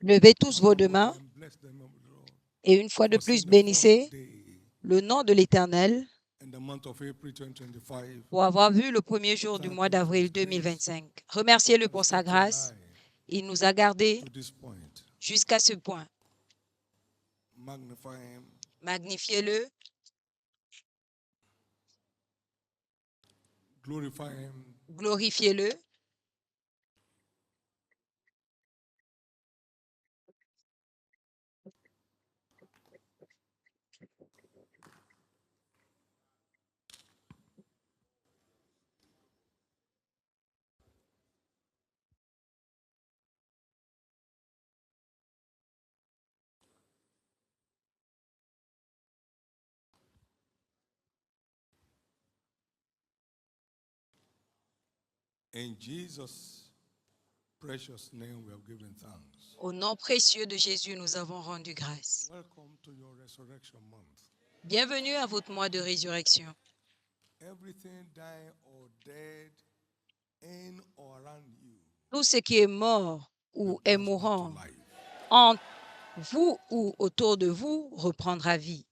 Levez tous vos deux mains et une fois de plus, bénissez le nom de l'Éternel pour avoir vu le premier jour du mois d'avril 2025. Remerciez-le pour sa grâce. Il nous a gardés jusqu'à ce point. Magnifiez-le, glorifiez-le. Au nom précieux de Jésus, nous avons rendu grâce. Bienvenue à votre mois de résurrection. Tout ce qui est mort ou est mourant en vous ou autour de vous reprendra vie.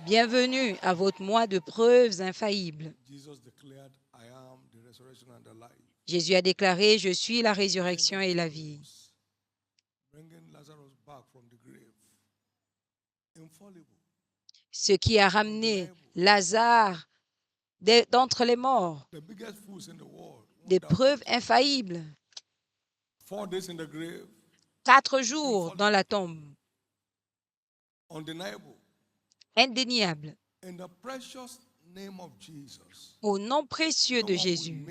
Bienvenue à votre mois de preuves infaillibles. Jésus a déclaré, « Je suis la résurrection et la vie. » Ce qui a ramené Lazare d'entre les morts, des preuves infaillibles. 4 jours dans la tombe. Indéniable. Au nom précieux de Jésus,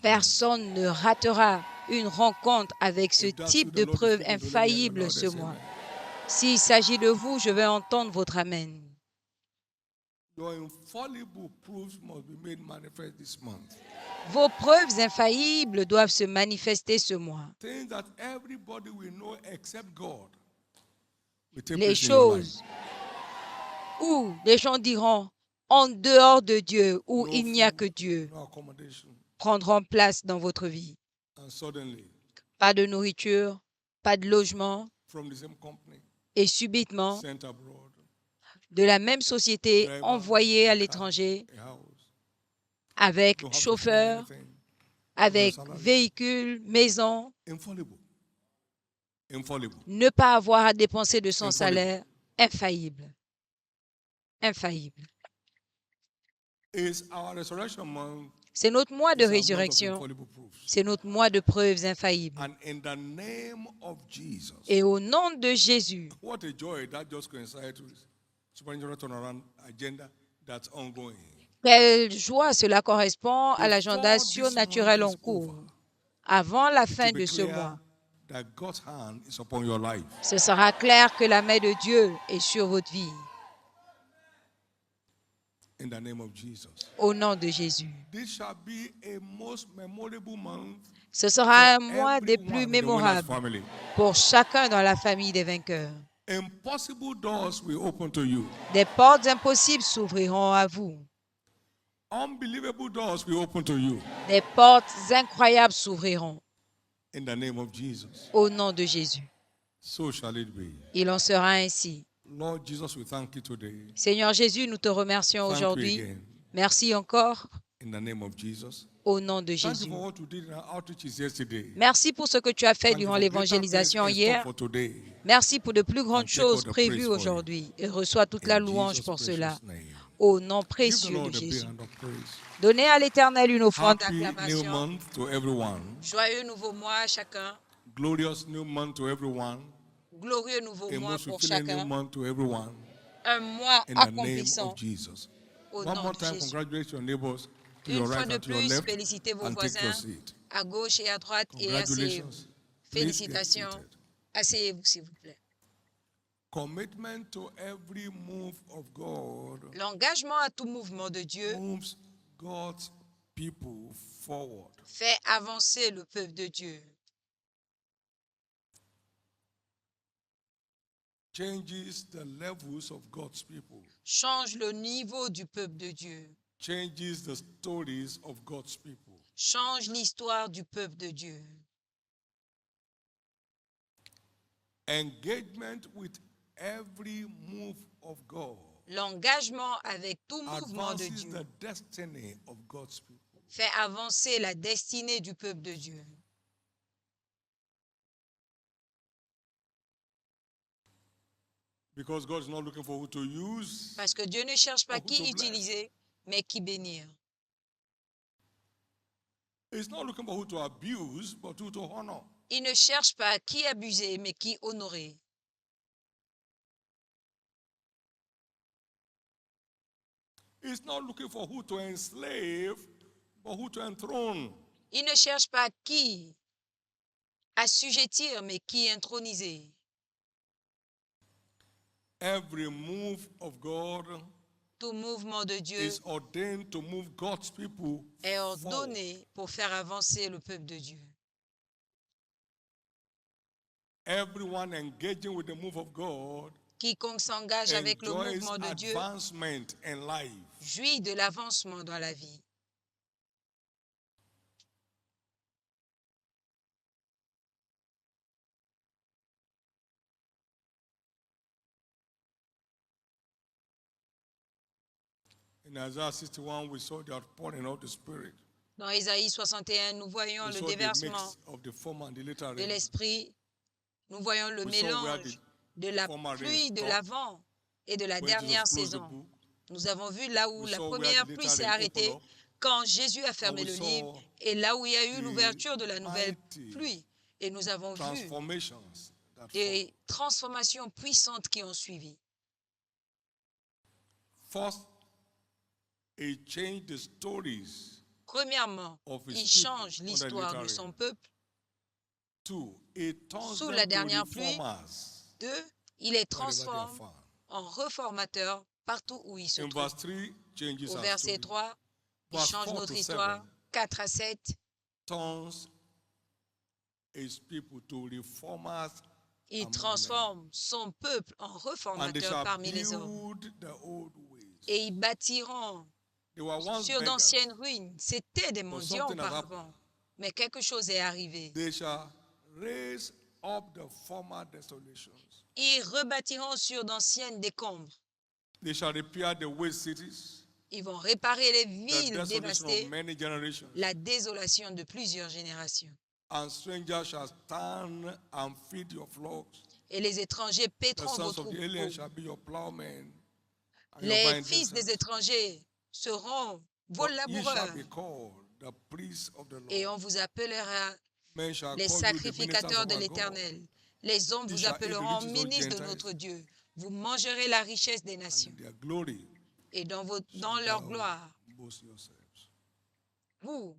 personne ne ratera une rencontre avec ce type de preuve infaillible ce mois. S'il s'agit de vous, je vais entendre votre Amen. Vos preuves infaillibles doivent se manifester ce mois. Les choses où les gens diront en dehors de Dieu, où il n'y a que Dieu, prendront place dans votre vie. Pas de nourriture, pas de logement, et subitement, de la même société envoyée à l'étranger, avec chauffeur, avec véhicule, maison, ne pas avoir à dépenser de son salaire, infaillible. Infaillible. C'est notre mois de résurrection. C'est notre mois de preuves infaillibles. Et au nom de Jésus, quelle joie cela correspond à l'agenda surnaturel en cours. Avant la fin de ce mois, ce sera clair que la main de Dieu est sur votre vie. Au nom de Jésus. Ce sera un mois des plus mémorables pour chacun dans la famille des vainqueurs. Des portes impossibles s'ouvriront à vous. Des portes incroyables s'ouvriront. Au nom de Jésus. Il en sera ainsi. Seigneur Jésus, nous te remercions aujourd'hui. Merci encore. Au nom de Jésus. Merci pour ce que tu as fait durant l'évangélisation hier. Merci pour de plus grandes choses prévues aujourd'hui. Et reçois toute la louange pour cela. Au nom précieux de Jésus. Donnez à l'Éternel une offrande d'acclamation. Joyeux nouveau mois à chacun. Glorieux nouveau mois pour chacun. Un mois accomplissant. Au nom de Jésus. Une fois de plus, félicitez vos voisins à gauche et à droite et asseyez-vous. Félicitations. Asseyez-vous, s'il vous plaît. L'engagement à tout mouvement de Dieu fait avancer le peuple de Dieu. changes the levels of God's people. Change le niveau du peuple de Dieu. Changes the stories of God's people. Change l'histoire du peuple de Dieu. Engagement with every move of God L'engagement avec tout mouvement de advances Dieu the destiny of God's people. fait avancer la destinée du peuple de Dieu. Because God is not looking for who to use. Parce que Dieu ne cherche pas Or who to qui bless. utiliser, mais qui bénir. He's not looking for who to abuse, but who to honor. Il ne cherche pas qui abuser, mais qui honorer. He's not looking for who to enslave, but who to enthrone. Il ne cherche pas qui assujettir, mais qui introniser. Every move of God Tout mouvement de Dieu is ordained to move God's people est forward. ordonné pour faire avancer le peuple de Dieu. Everyone engaging with the move of God Quiconque s'engage avec le enjoys mouvement de Dieu advancement in life. jouit de l'avancement dans la vie. In Isaiah 61, we saw the outpouring of the Spirit. Dans Ésaïe 61, nous voyons We le saw the déversement mix of the former and the latter de rain. l'esprit. Nous voyons le We saw where mélange the de la former rain pluie de stopped, l'avant et de la when dernière Jesus closed the saison. book. Nous avons vu là où We la saw where première the pluie latter s'est rain arrêtée, opened up. quand Jésus a fermé And we le saw livre, et là où il y a eu the l'ouverture de la nouvelle mighty pluie. Et nous avons vu transformations that followed. des transformations puissantes qui ont suivi. First, he changed the stories Premièrement, of his il people change under the l'histoire latter de son rain. peuple. Two, he turns Sous them la to dernière pluie, reformers 2, il les wherever they are transforme found. en reformateurs partout où ils se In trouvent. verse 3, changes Au our verset story. 3, il Verse change 4 notre to histoire. 7 4 à 7, turns his people to reformers il among men. transforme son peuple en And they reformateurs shall parmi les hommes. build the old ways. Et ils bâtiront They were once sur beggars, d'anciennes ruines. C'étaient des mendiants something has auparavant. Mais quelque chose est arrivé. They shall raise up the former desolations. Ils rebâtiront sur d'anciennes décombres. They shall repair the waste cities, Ils vont réparer les the villes desolation of dévastées, many generations. la désolation de plusieurs générations. And strangers shall stand and feed your flocks. Et les étrangers The paîtront vos sons of the aliens troupeaux. shall be your plowmen and your Les vine fils des dressers. étrangers seront vos But ye shall laboureurs. be called the priests of the Et on Lord. vous appellera Men shall les call you the ministers sacrificateurs of de our God. l'Éternel. Les hommes Ye vous shall eat the appelleront riches of ministres de Gentiles, notre Dieu. Vous mangerez la richesse des and nations. in their glory Et dans shall leur thou gloire, boast yourselves. vous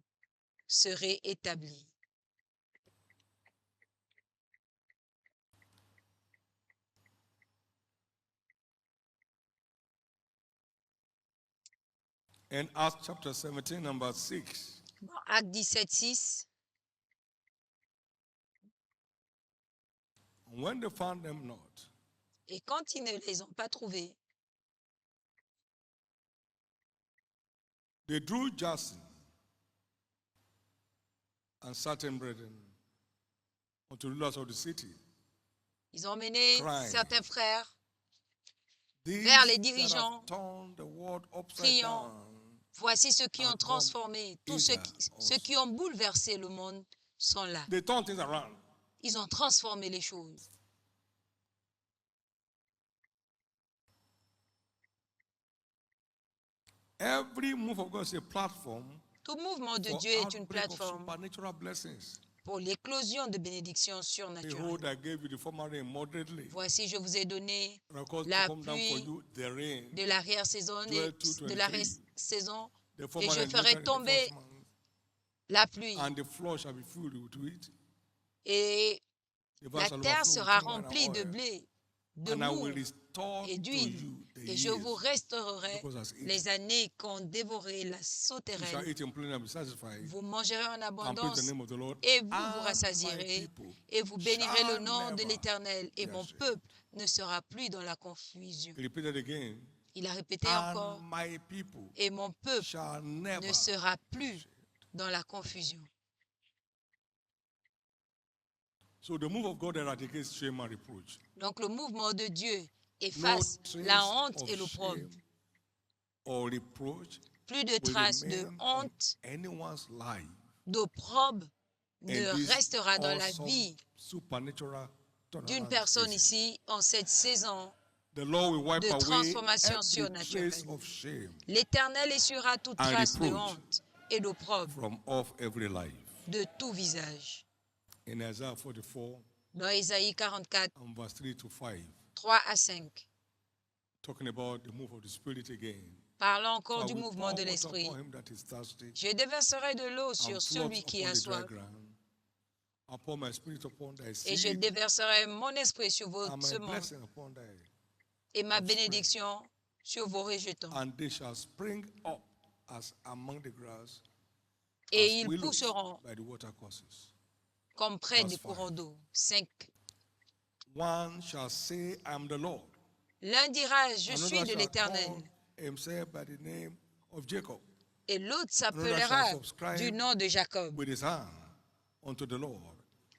serez établis. In Acts chapter 17, number 6, Dans Acte 17, 6, when they found them not, et quand ils ne les ont pas trouvés, they drew Jason and certain brethren unto the rulers of the city. ils ont mené Crying. certains frères These vers les that dirigeants, have turned the world upside criant, down, voici ceux qui and ont transformé, tous hither ceux qui ont bouleversé le monde sont là. they turned things around. Ils ont transformé les choses. Every move of God is a platform Tout mouvement de for Dieu est une outbreak of plateforme supernatural blessings. pour l'éclosion de bénédictions surnaturelles. Behold, I gave you the former rain moderately. Voici, je vous ai donné And of course, la to come down for pluie you, the rain. de l'arrière-saison Joel et 2:23. de l'arrière-saison, The et former je rain ferai later in the tomber first month, la pluie, and the floor shall be filled with wheat. et The la vats shall terre overflow with sera new wine and remplie de oil. blé, de And I will mou, et to d'huile, you the et je vous years restaurerai because has eaten. les années qu'ont dévoré la You shall sauterelle. eat in plenty and be satisfied, Vous mangerez en and praise the abondance name of the Lord, et vous vous and my rassasierez people et vous bénirez le shall nom de never l'Éternel et be mon ashamed. peuple ne sera plus dans la confusion. He repeated again, Il a répété and encore, my people et mon peuple shall never ne sera be plus ashamed. dans la confusion. So the move of God eradicates shame and reproach. Donc le mouvement de Dieu No efface la trace honte of et l'opprobre. shame or reproach Plus de will traces de remain on honte, anyone's life d'opprobre in ne this restera dans la awesome vie supernatural d'une turnaround personne season. ici en cette saison The Lord will wipe de away transformation every surnaturelle. trace of shame L'Éternel essuiera toute and trace de reproach honte et d'opprobre from off every life. de tout visage. In Isaiah 44 Dans Ésaïe 44, and verse 3 to 5, 3 à 5, talking about the move of the Spirit again. parlant For encore I du will mouvement pour de water l'Esprit. upon him that is thirsty, Je déverserai de l'eau sur and celui floods qui upon a the dry soif, ground. I'll pour my Spirit upon thy et je seed, déverserai mon esprit sur vos and my semences blessing upon thy, et ma offspring. bénédiction sur vos rejetons. and they shall spring up as among the grass, Et as ils willows pousseront by the watercourses. comme près Verse des courants 5. d'eau. 5. One shall say, I am the Lord. L'un dira, je Another suis de shall l'Éternel. call himself by the name of Jacob, Et l'autre Another shall s'appellera subscribe du nom de Jacob. with his hand unto the Lord,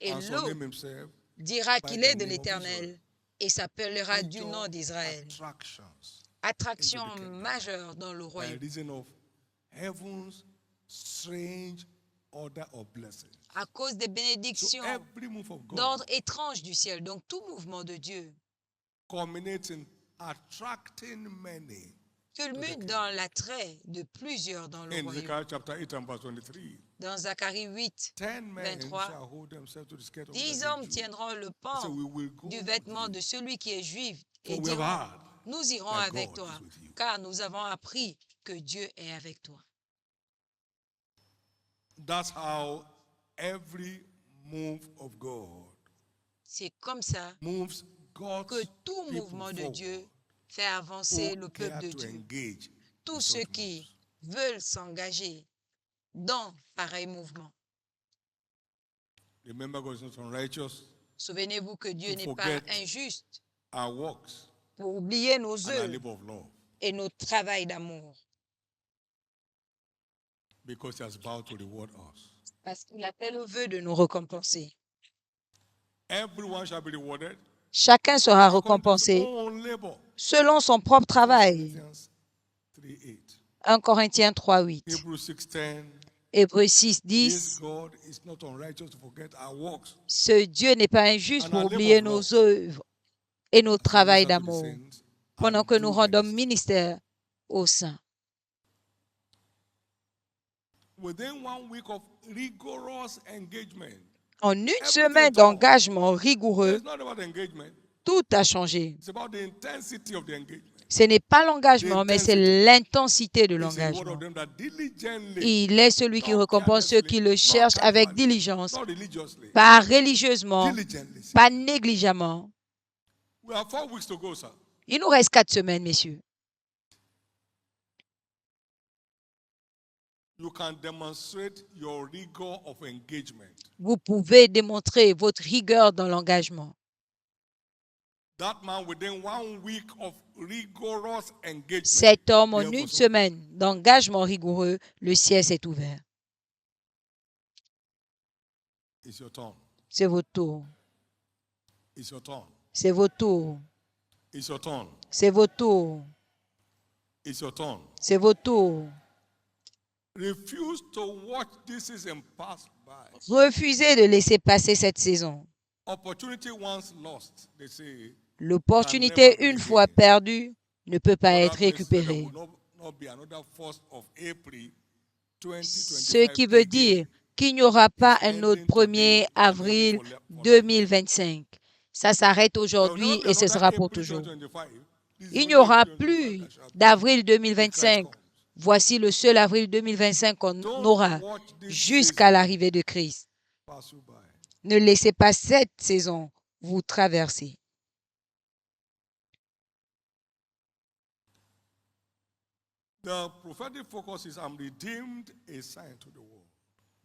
Et and shall l'autre name himself dira by qu'il the est de name of Israel. l'Éternel et s'appellera du Major nom d'Israël. attractions Attraction into the kingdom. majeure dans le by royaume reason of heaven's strange order of blessings. à cause des So bénédictions every move of God d'ordre étrange du ciel. Donc tout mouvement de Dieu culminates in attracting many. culmine dans l'attrait de plusieurs dans le In royaume. Zechariah chapter 8 and verse 23, Dans Zacharie 8, 10 men 23, shall hold themselves to the skirt of 10 the hommes Jew. tiendront le So pan we will go du with vêtement you, de celui qui est juif for et we have diront, heard nous irons that avec God toi, is with you. car nous avons appris que Dieu est avec toi. That's how every move of God C'est comme ça moves que God's tout people mouvement de forward Dieu fait avancer who le peuple care de to Dieu. engage Tous in ceux such qui moves. veulent s'engager dans pareil mouvement. Remember, God is not unrighteous. Souvenez-vous que Dieu To n'est pas forget injuste our works pour oublier nos and our œuvres labor of love, et notre travail d'amour. because He has vowed to reward us. Parce qu'il a fait le vœu de nous récompenser. Everyone shall be rewarded Chacun sera according to his récompensé own labor. selon son propre 1 travail. Corinthians 3:8. 1 Corinthiens 3, 8. Hebrews 6:10. Hébreux 6, This 10. God is not unrighteous to forget our works Ce Dieu n'est pas injuste and pour our labor oublier of nos love œuvres et notre as we travail minister to the d'amour saints pendant and que nous do rendons minister. ministère aux saints. Within 1 week of rigorous engagement, En une everything semaine turned. d'engagement rigoureux, It's not about engagement, tout a changé. it's about the intensity of the engagement. Ce n'est pas l'engagement, mais c'est l'intensité de It's a reward l'engagement. of them that diligently, Il est celui qui not récompense ceux qui le carelessly, not cherchent avec casually, diligence, not religiously, pas religieusement, diligently. pas négligemment. We have 4 weeks to go, sir. Il nous reste 4 semaines, messieurs. You can demonstrate your rigor of engagement. Vous pouvez démontrer votre rigueur dans l'engagement. That man, within 1 week of rigorous engagement, Cet homme, en the une heavens semaine d'engagement rigoureux, le ciel s'est ouvert. It's your turn. C'est votre tour. It's your turn. C'est votre tour. It's your turn. C'est votre tour. It's your turn. C'est votre tour. Refuse to watch this season pass by. Refusez de laisser passer cette saison. Opportunity once lost, they say, L'opportunité, Can never une be fois again. perdue, ne peut pas but être that means that there récupérée. will not be another 1st of April 2025 Ce qui veut again. dire qu'il n'y aura pas It's un autre ending today 1er and avril ending for life. 2025. Ça s'arrête There will aujourd'hui never be et ce another sera pour April toujours. 2025. This is Il only n'y aura April 2025 plus that shall be. d'avril The Christ 2025. comes. Voici le seul avril 2025 qu'on Don't aura watch this jusqu'à season l'arrivée de Christ. pass you by. Ne laissez pas cette saison vous traverser. The prophetic focus is I'm redeemed, a sign to the world.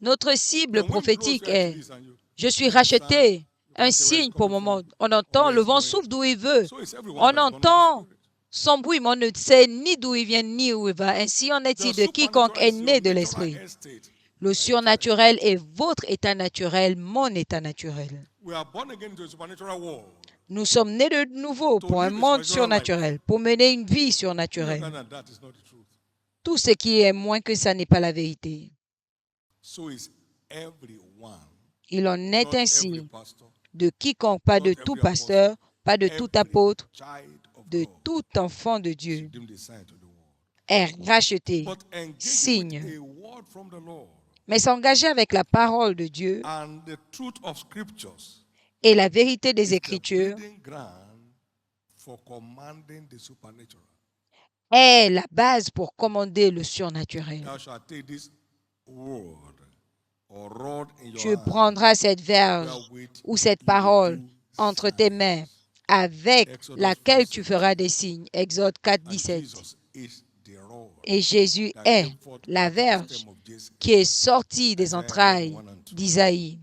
Notre cible And when it blows prophétique where it est is and you « Je suis hear the sound, racheté », you un can't say where it's signe pour coming le monde. from On or entend, where le it's vent going. souffle d'où il veut. So it's everyone On that's born of the entend Spirit. son bruit, mais on ne sait ni d'où il vient ni où il va. Ainsi en The est-il de quiconque supernatural est is your né de natural l'esprit. estate. Le surnaturel est votre état naturel, mon état naturel. We are born again into a supernatural world. Nous sommes nés de nouveau To pour un live a monde supernatural surnaturel, pour mener une vie Anything surnaturelle. other than that is not the truth. Tout ce qui est moins que ça n'est pas la vérité. So is everyone. Il en est Not every ainsi pastor, de quiconque, pas de not tout every pasteur, apostle, pas de tout every apôtre, child of de God tout enfant de is Dieu redeemed, a sign to the world. est racheté, But engaging with signe. a word from the Lord Mais s'engager avec la parole de Dieu and the truth of scriptures et la vérité des is the Écritures breeding ground for commanding the supernatural. est la base pour commander le surnaturel. Thou shalt take this word or rod in your Tu hand, prendras cette verge wherewith ou cette you will parole do entre tes mains, signs. avec Exodus laquelle 4:17. tu feras des signes. Exode 4, And 17. Jesus is the rod Et Jésus that est came forth la out of the verge stem of Jesse. qui est sortie des Isaiah entrailles 11, 1 and 2. d'Isaïe.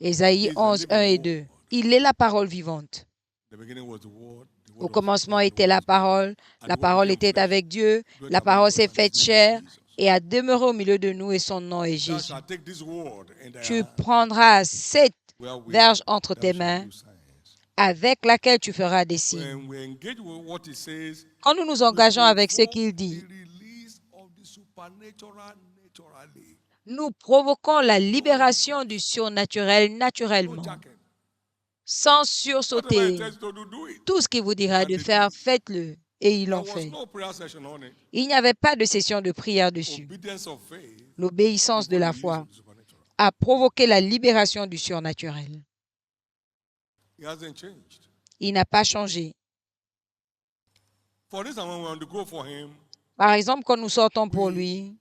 Ésaïe He is the 11, 1 et living 2. word. Il est la parole vivante. The beginning was the word. The Au word was commencement God, the était word la was God. parole, And la the word parole became était flesh, avec Dieu, dwelt la among parole us, s'est and his faite name is chair Jesus. et a demeuré au milieu de nous et son nom est Thou Jésus. shalt take this word in thy Tu hand, prendras cette wherewith verge entre thou tes shalt mains do signs. avec laquelle tu feras des signes. When we engage with what he says, Quand nous nous we engageons avec ce provoke qu'il the dit, release of the supernatural naturally. nous provoquons la No libération hiccups, du surnaturel no naturellement, jacking. sans Whatever he sursauter. tells you to do it. Tout ce qu'il vous dira And de they faire, did. faites-le. Et ils There l'ont was fait. no prayer session on it. Il n'y avait pas de session de prière dessus. Obedience of faith L'obéissance de provoked la the release foi of the supernatural. a provoqué la libération du surnaturel. It hasn't changed. Il n'a pas changé. For instance, when we're on the go for him, Par exemple, quand nous sortons pour lui,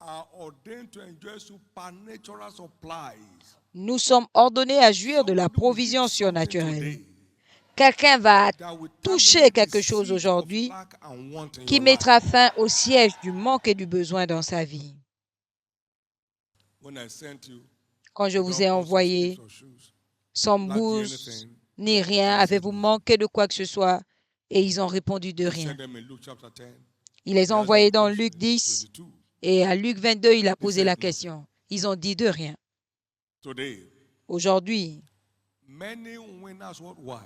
are ordained to enjoy supernatural supplies. nous sommes ordonnés à jouir de la Somebody will provision hit something surnaturelle. today Quelqu'un va that will toucher terminate the quelque chose siege of aujourd'hui lack and want in qui your mettra life. fin au siège du manque et du besoin dans sa vie. When I sent you, Quand je you vous don't ai bought some envoyé skips or shoes, sans lack ye bourse anything, ni rien, and they said avez-vous no. manqué de quoi que ce soit? Et ils ont répondu de He rien. sent them in Luke chapter 10. Il les He a asked envoyés them dans question, Luc 10 22. et à Luc 22, il a posé said la nothing. question. Ils ont dit de rien. Today, Aujourd'hui, many winners worldwide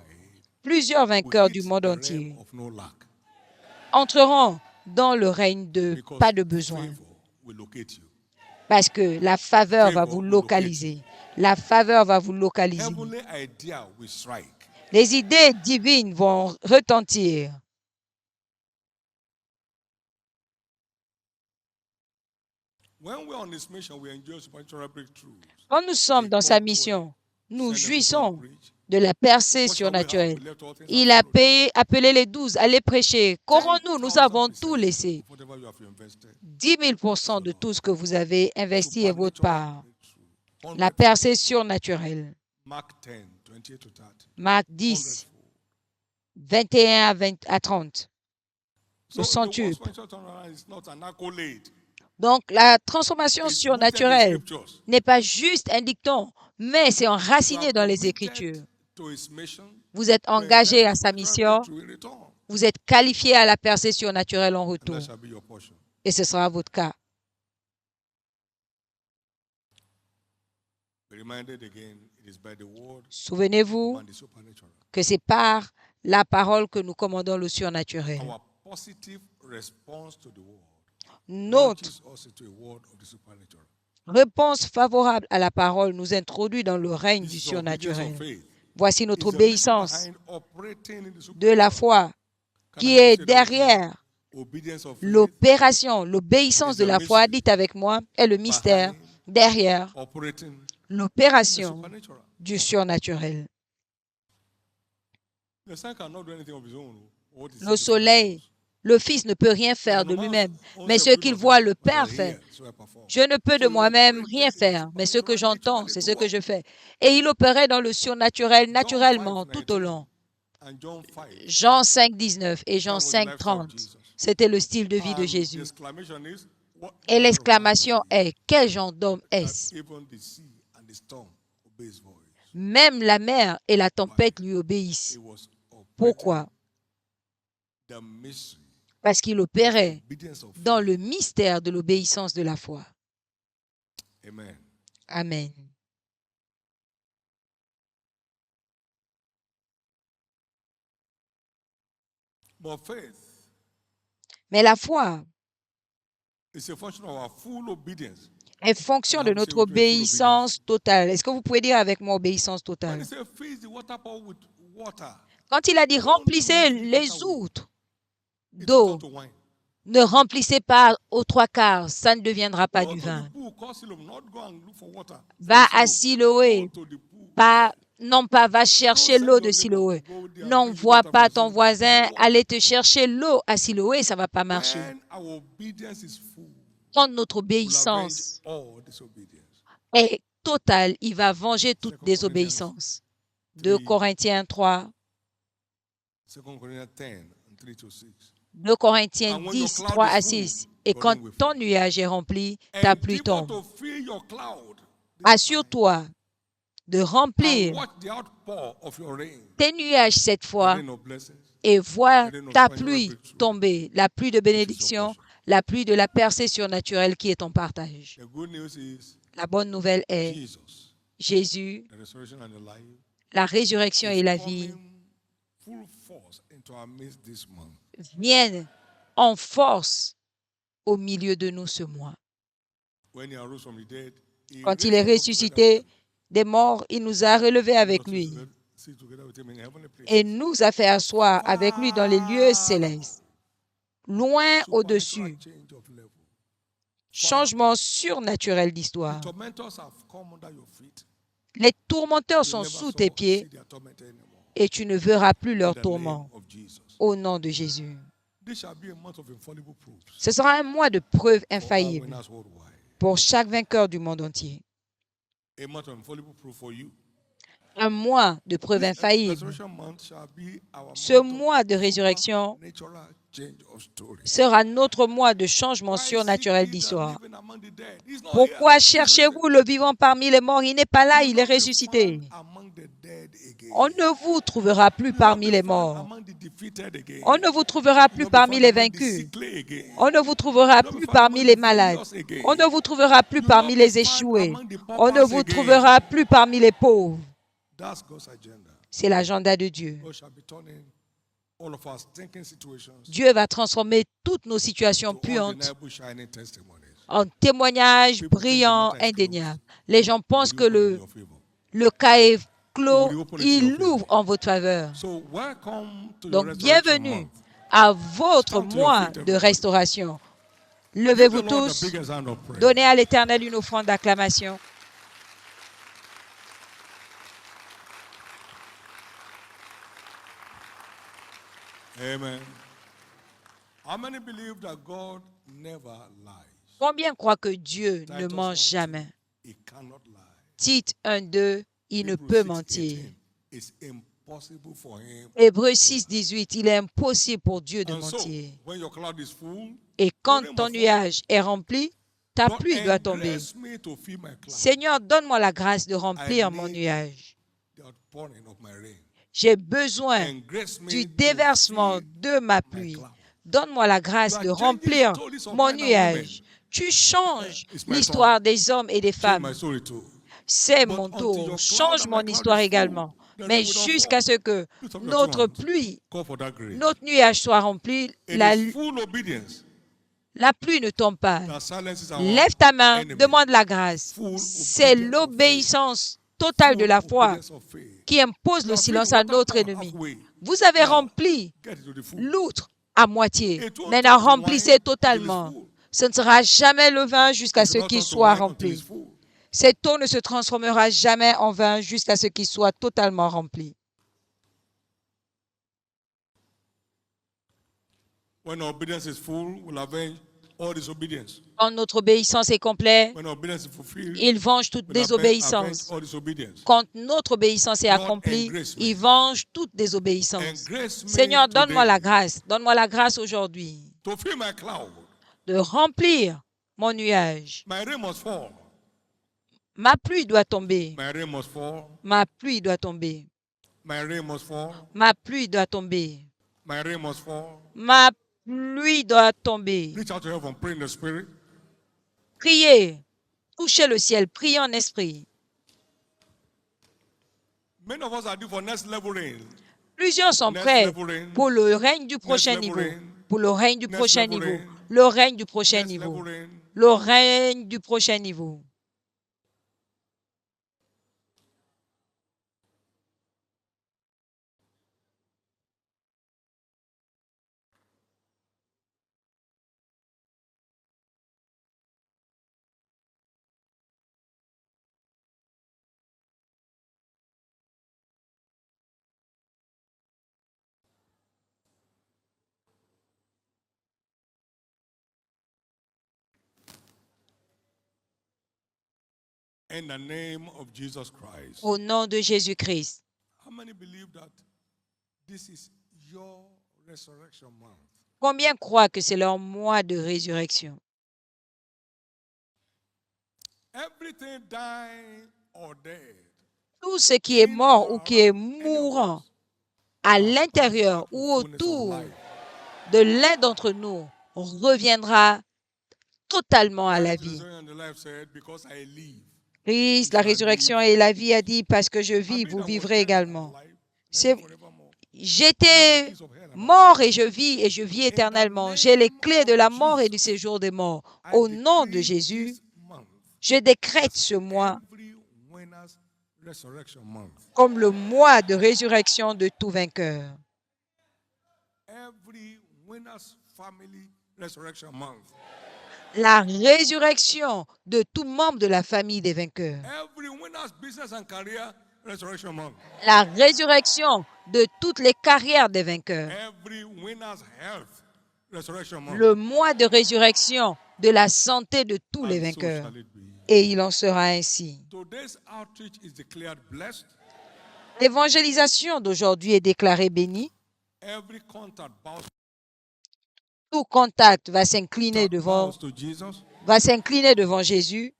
plusieurs will vainqueurs du hit monde the entier realm of no lack entreront dans le règne de because pas de besoin. favor will locate you. Parce que la faveur va Favor vous will locate localiser. La faveur va vous localiser. Heavenly idea will strike. Les idées divines vont retentir. When we're on this mission, we enjoy supernatural breakthroughs. Quand nous sommes dans sa mission, nous jouissons de la percée surnaturelle. Il a appelé les 12 à les prêcher. Qu'aurons-nous? Nous avons tout laissé. 10 000% de tout ce que vous avez investi est votre part. La percée surnaturelle. Marc 10, 21 à 30. Le centuple. Donc, la transformation surnaturelle n'est pas juste un dicton, mais c'est enraciné dans les Écritures. Vous êtes engagé à sa mission, vous êtes qualifié à la percée surnaturelle en retour. Et ce sera votre cas. Souvenez-vous que c'est par la parole que nous commandons le surnaturel. Notre réponse favorable à la parole nous introduit dans le règne du surnaturel. Voici notre obéissance de la foi qui est derrière l'opération. L'obéissance de la foi, dites avec moi, est le mystère derrière l'opération du surnaturel. Le soleil, le Fils ne peut rien faire de lui-même, mais ce qu'il voit le Père faire. Je ne peux de moi-même rien faire, mais ce que j'entends, c'est ce que je fais. Et il opérait dans le surnaturel naturellement tout au long. Jean 5, 19 et Jean 5, 30. C'était le style de vie de And the Jésus. exclamation is, what Et manner of man l'exclamation is he, est, quel genre d'homme that est-ce? even the sea and the storm obey his voice. Même la mer et la tempête lui obéissent. He was operating Pourquoi? the mystery Parce qu'il of opérait obedience of dans faith. le mystère de l'obéissance de la foi. Amen. Amen. But faith Mais la foi is a function of our full obedience. est fonction de And I would say notre with me, full obéissance totale. Est-ce que vous pouvez dire avec moi obéissance When totale? he said, fill the water pot with water, Quand il a dit don't do remplissez it les three-quarter way. outres It will d'eau, turn to wine. ne remplissez pas aux trois quarts, ça ne deviendra pas Go du to the vin. pool, call Siloam, not go and look for water from Va à Siloam. Siloé, Go to the pool. pas, non pas va Don't chercher send l'eau your de neighbor Siloé. to go there and bring N'envoie water pas from ton Siloam. voisin It won't aller te chercher l'eau à Siloé, ça va pas work. marcher. When our obedience is full, Quand notre we'll avenge obéissance all disobedience. est totale, il va venger toute 2 Corinthians désobéissance. 2 3. Corinthiens 3, 2 Corinthians 10, and 3 to 6. 2 Corinthiens And when your 10, cloud 3 is à full, 6. Et go quand in with ton faith. nuage est rempli, ta pluie Endeavor tombe. to fill your cloud this time, Assure-toi de and remplir watch the outpour of your rain. tes nuages cette The fois rain of blessings. et vois The rain of ta supernatural pluie breakthrough. tomber, la pluie de It is your bénédiction, portion. la pluie de la percée surnaturelle qui est ton partage. The good news is La bonne nouvelle est Jesus, Jésus, the resurrection and the life, la résurrection et is la vie coming full force into our midst this month. viennent en force au milieu de nous ce mois. When he arose from the dead, he Quand il raised est us up together ressuscité with him. des morts, il nous a relevés Let avec us lui sit together with him in heavenly places. et nous a fait asseoir avec lui dans les lieux Far célestes, loin supernatural au-dessus. change of level. Changement surnaturel The d'histoire. tormentors have come under your feet. Les tourmenteurs You sont never sous tes see pieds their torment anymore. et tu ne verras plus In leurs the name tourments of Jesus. au nom de Jésus. This shall be a month of infallible proofs Ce sera un mois de preuves for all infaillibles winners worldwide. pour chaque vainqueur du monde entier. A month of infallible proof for you. Un mois de preuves This infaillibles. resurrection month shall be our Ce month of mois de résurrection supernatural change of story. sera notre mois de changement Why surnaturel seek ye the d'histoire. living among the dead? He's not Pourquoi here. He's risen. cherchez-vous le vivant parmi les morts? Il n'est pas là, You il will est not be ressuscité. found among the dead again. On ne vous trouvera plus You will not parmi be les found morts. among the defeated again. On ne vous trouvera You plus will not be parmi found les among the vaincus. sickly again. On ne vous trouvera You will not plus be found parmi among les the malades. failures again. On ne vous trouvera plus You will parmi not les be found échoués. among the On ne paupers vous again. trouvera plus parmi les pauvres. That's God's agenda. C'est l'agenda de Dieu. God shall be turning all of our stinking situations Dieu va transformer toutes nos situations to puantes undeniable shining testimonies. en témoignages People think the brillants, matter is indéniables. closed. Les gens It pensent will que open in your favor. le cas est clos, It will open in il your favor. l'ouvre en votre faveur. So welcome to the Donc, resurrection bienvenue month. à votre Stand to your mois feet, de everybody. restauration. Give Levez-vous the Lord the tous, biggest hand of praise. donnez à l'Éternel une offrande d'acclamation. Amen. How many believe that God never lies? Combien croient que Dieu ne Titus ment 1:2, jamais? He cannot lie. Tite 1, 2, il ne Hebrews peut 6:18, mentir. It's impossible for him. Hébreux 6, 18, il est impossible pour Dieu de And so, mentir. when your cloud is full, Et quand rain ton must fall. nuage est rempli, ta Lord, pluie doit tomber. engrace me to fill my cloud. Seigneur, donne-moi la grâce de remplir I mon need nuage. The outpouring of my rain. J'ai besoin Engrace me du to déversement fill de ma my pluie. cloud. Donne-moi la grâce You de are changing remplir stories of mon men and nuage. Tu changes It's my l'histoire des hommes et des Change femmes. my story too. C'est But mon until tour. your cloud Change and mon my cloud histoire is full, également. the Mais rain will not jusqu'à fall. ce que Lift up your notre two hands. pluie, Call for that grace. notre nuage soit rempli, It la is full obedience pluie ne tombe pas. that silences our Lève ta main, enemy. demande la grâce. Full C'est obedience of l'obéissance totale de la Full foi obedience of faith. qui impose You le have filled silence the à water notre pot ennemi. halfway. Vous avez Now, rempli get it to the full. l'outre à moitié. It won't Maintenant, turn to remplissez wine until totalement. it's full. Ce ne sera jamais le vin jusqu'à It ce will not qu'il turn to soit wine until rempli. it's full. Cette eau ne se transformera jamais en vin jusqu'à ce qu'il soit totalement rempli. When our obedience is full, we'll avenge all disobedience. Quand notre obéissance est complète, When our obedience is fulfilled, il venge toute we'll avenge désobéissance. all disobedience. Quand notre obéissance est Lord, accomplie, engrace me. il venge toute désobéissance. Engrace me Seigneur, donne-moi today la grâce. Donne-moi la grâce aujourd'hui to to fill my cloud. De remplir mon nuage. My rain must fall. Ma pluie doit tomber. My rain must fall. Ma pluie doit tomber. My rain must fall. Ma pluie doit tomber. My rain must fall. Ma pluie doit tomber. Reach out to heaven, pray in the spirit. Priez. Touchez le ciel. Priez en esprit. Many of us are due for next level rain. Plusieurs sont prêts pour le règne du prochain niveau. Pour le règne du prochain niveau. Le règne du prochain niveau. Le règne du prochain niveau. In the name of Jesus Christ. Au nom de Jésus-Christ. How many believe that this is your resurrection month? Combien croient que c'est leur mois de résurrection? Everything dying or dead. Tout ce qui est mort ou qui est mourant à l'intérieur ou autour de l'un d'entre nous reviendra totalement à la vie. Christ, la résurrection et la vie a dit, parce que je vis, vous vivrez également. J'étais mort et je vis éternellement. J'ai les clés de la mort et du séjour des morts. Au nom de Jésus, je décrète ce mois comme le mois de résurrection de tout vainqueur. La résurrection de tout membre de la famille des vainqueurs. La résurrection de toutes les carrières des vainqueurs. Le mois de résurrection de la santé de tous les vainqueurs. Et il en sera ainsi. L'évangélisation d'aujourd'hui est déclarée bénie. Tout contact va s'incliner devant Jésus.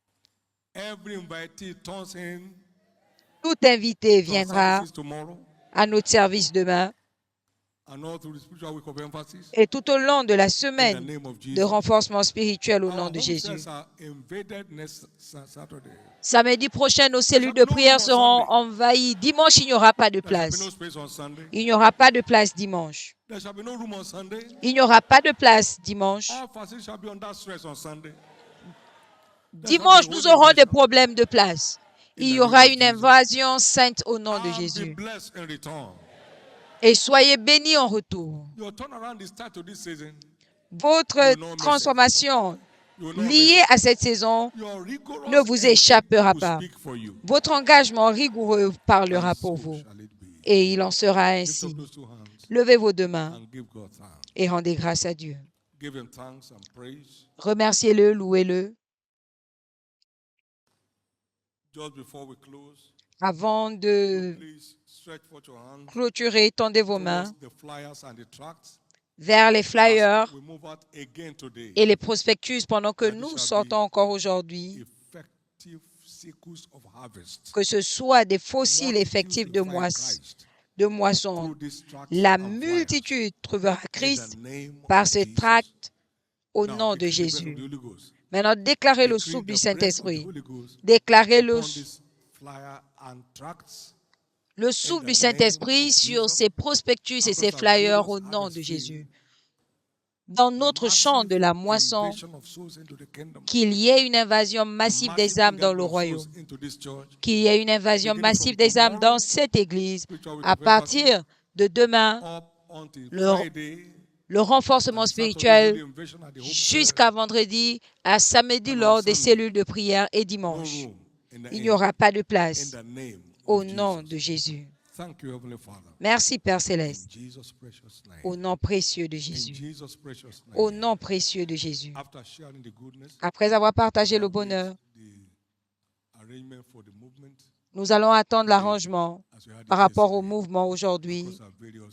Tout invité viendra à notre service demain. Et tout au long de la semaine de renforcement spirituel au nom de Jésus. Samedi prochain, nos cellules de prière seront envahies. Dimanche, il n'y aura pas de place. Il n'y aura pas de place dimanche. Il n'y aura pas de place dimanche. Dimanche, nous aurons des problèmes de place. Il y aura une invasion sainte au nom de Jésus. Et soyez bénis en retour. Votre transformation liée à cette saison ne vous échappera pas. Votre engagement rigoureux parlera pour vous. Et il en sera ainsi. Levez vos deux mains et rendez grâce à Dieu. Remerciez-le, louez-le. Avant de clôturer, tendez vos mains vers les flyers et les prospectus pendant que nous sortons encore aujourd'hui, que ce soit des fossiles effectifs de moisson. La multitude trouvera Christ par ce tract au nom de Jésus. Maintenant, déclarez le souffle du Saint-Esprit. Déclarez le souffle du Saint-Esprit sur ces prospectus et ces flyers au nom de Jésus. Dans notre champ de la moisson, qu'il y ait une invasion massive des âmes dans le royaume, qu'il y ait une invasion massive des âmes dans cette Église. À partir de demain, le renforcement spirituel jusqu'à vendredi, à samedi lors des cellules de prière et dimanche. Il n'y aura pas de place au nom de Jésus. Merci Père Céleste. Au nom précieux de Jésus. Au nom précieux de Jésus. Après avoir partagé le bonheur, nous allons attendre l'arrangement par rapport au mouvement aujourd'hui,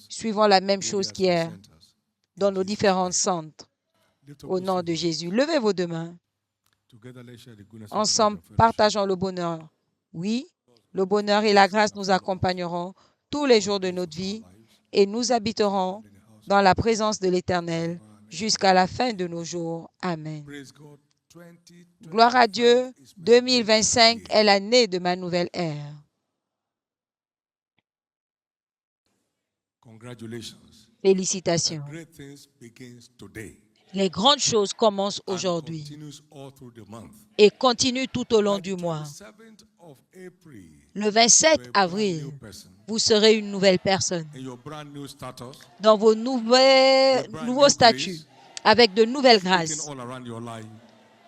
suivant la même chose qu'hier dans nos différents centres. Au nom de Jésus, levez vos deux mains. Together, let's share the goodness of God Ensemble, and fellowship. partageons le bonheur. Oui, le bonheur et la grâce nous accompagneront tous les jours de notre vie et nous habiterons dans la présence de l'Éternel jusqu'à la fin de nos jours. Amen. Praise God. 2025 Gloire à Dieu, is my 2025 year. est l'année de ma nouvelle ère. Congratulations. The Félicitations. great things begins today Les grandes choses commencent and aujourd'hui continues all through the month. et continuent tout au long By the du mois. 27th of April, Le 27 you're a brand new avril, person. vous serez une nouvelle personne In your brand new status, dans vos your brand nouveaux new statuts grace, avec de nouvelles speaking grâces. all around your life.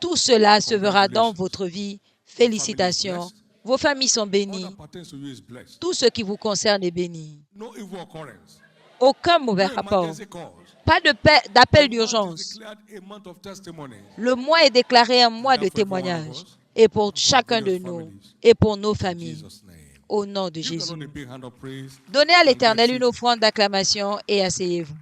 Tout cela se verra dans Congratulations. votre vie. Your family is Félicitations. blessed. Vos familles sont All bénies. that pertains to you is blessed. Tout ce qui vous concerne est béni. No evil occurrence. Aucun mauvais No rapport. emergency calls. Pas d'appel The month is d'urgence. declared a month of testimony. Le mois est déclaré un mois And de that for every one of témoignage. us, Et pour and for chacun de various nous families. et pour nos In familles. Jesus' name. Au nom de Give the Lord Jésus. a big hand of praise. Donnez à and get l'Éternel une seated. offrande d'acclamation et asseyez-vous.